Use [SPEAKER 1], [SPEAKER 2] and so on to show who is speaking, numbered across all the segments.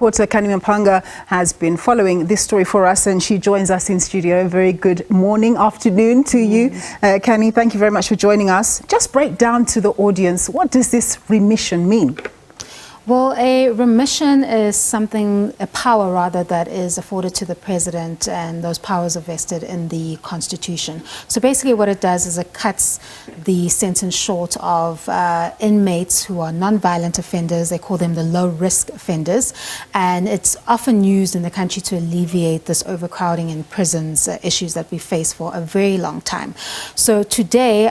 [SPEAKER 1] Reporter Canny Maphanga has been following this story for us, and she joins us in studio. Very good morning, afternoon to you. Canny, thank you very much for joining us. Just break down to the audience, what does this remission mean?
[SPEAKER 2] Well, a remission is something, a power rather, that is afforded to the president, and those powers are vested in the Constitution. So basically what it does is it cuts the sentence short of inmates who are non-violent offenders. They call them the low-risk offenders, and it's often used in the country to alleviate this overcrowding in prisons issues that we face for a very long time. So today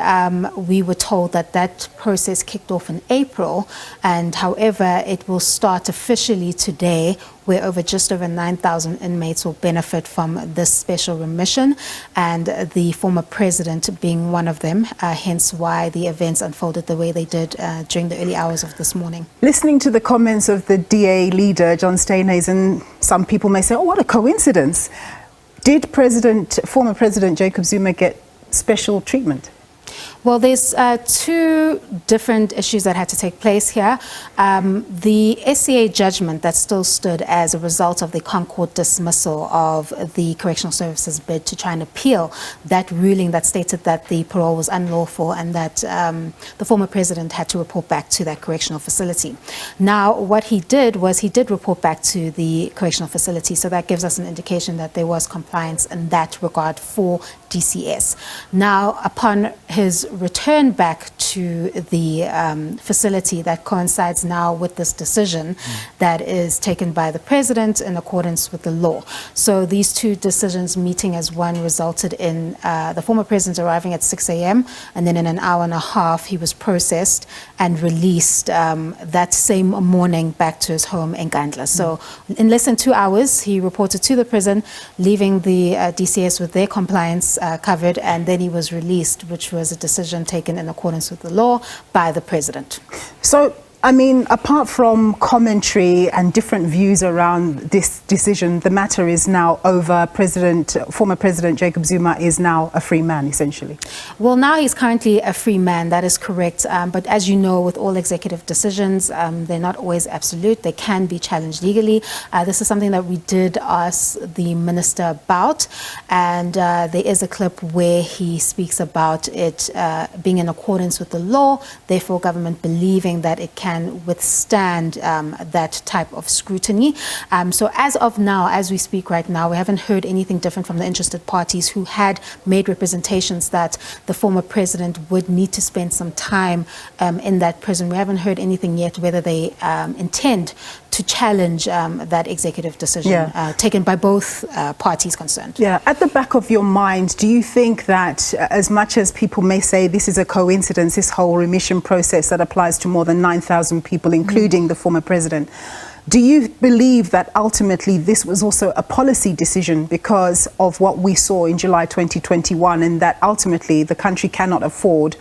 [SPEAKER 2] we were told that that process kicked off in April, and however it will start officially today, where just over 9,000 inmates will benefit from this special remission, and the former president being one of them, hence why the events unfolded the way they did during the early hours of this morning.
[SPEAKER 1] Listening to the comments of the DA leader, John Steenhuisen, some people may say, oh, what a coincidence. Did former President Jacob Zuma get special treatment?
[SPEAKER 2] Well, there's two different issues that had to take place here. The SCA judgment that still stood as a result of the Concord dismissal of the Correctional Services bid to try and appeal that ruling that stated that the parole was unlawful and that the former president had to report back to that correctional facility. Now, what he did was he did report back to the correctional facility, so that gives us an indication that there was compliance in that regard for DCS. Now, upon his return back to the facility, that coincides now with this decision that is taken by the president in accordance with the law. So these two decisions meeting as one resulted in the former president arriving at 6 a.m. and then in an hour and a half he was processed and released that same morning back to his home in Gandla. So in less than 2 hours he reported to the prison, leaving the DCS with their compliance covered, and then he was released, which was a decision taken in accordance with the law by the president.
[SPEAKER 1] So, I mean, apart from commentary and different views around this decision, the matter is now over. Former President Jacob Zuma is now a free man, essentially.
[SPEAKER 2] Well, now he's currently a free man, that is correct. But as you know, with all executive decisions, they're not always absolute. They can be challenged legally. This is something that we did ask the minister about, and there is a clip where he speaks about it being in accordance with the law, therefore government believing that it can withstand that type of scrutiny. So as of now, as we speak right now, we haven't heard anything different from the interested parties who had made representations that the former president would need to spend some time in that prison. We haven't heard anything yet whether they intend to challenge that executive decision taken by both parties concerned. Yeah.
[SPEAKER 1] At the back of your mind, do you think that as much as people may say this is a coincidence, this whole remission process that applies to more than 9,000 people, including the former president, do you believe that ultimately this was also a policy decision because of what we saw in July 2021, and that ultimately the country cannot afford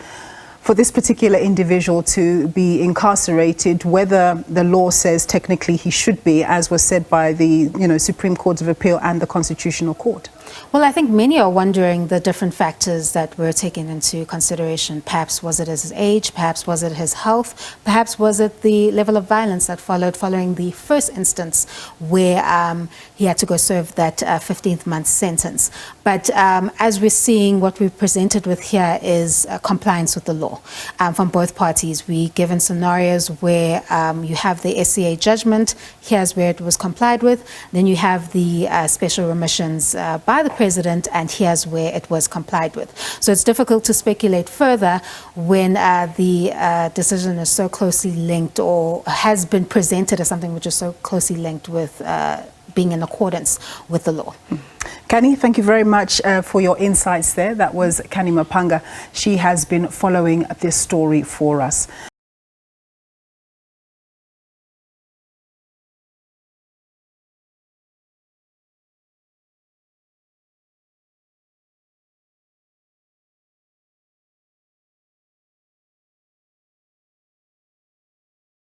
[SPEAKER 1] for this particular individual to be incarcerated, whether the law says technically he should be, as was said by the Supreme Court of Appeal and the Constitutional Court?
[SPEAKER 2] Well, I think many are wondering the different factors that were taken into consideration. Perhaps was it his age, perhaps was it his health, perhaps was it the level of violence that following the first instance where he had to go serve that 15th month sentence. But as we're seeing, what we're presented with here is compliance with the law from both parties. We're given scenarios where you have the SCA judgment, here's where it was complied with, then you have the special remissions by the president, and here's where it was complied with. So it's difficult to speculate further when the decision is so closely linked, or has been presented as something which is so closely linked with being in accordance with the law.
[SPEAKER 1] Canny, thank you very much for your insights there. That was Canny Maphanga. She has been following this story for us.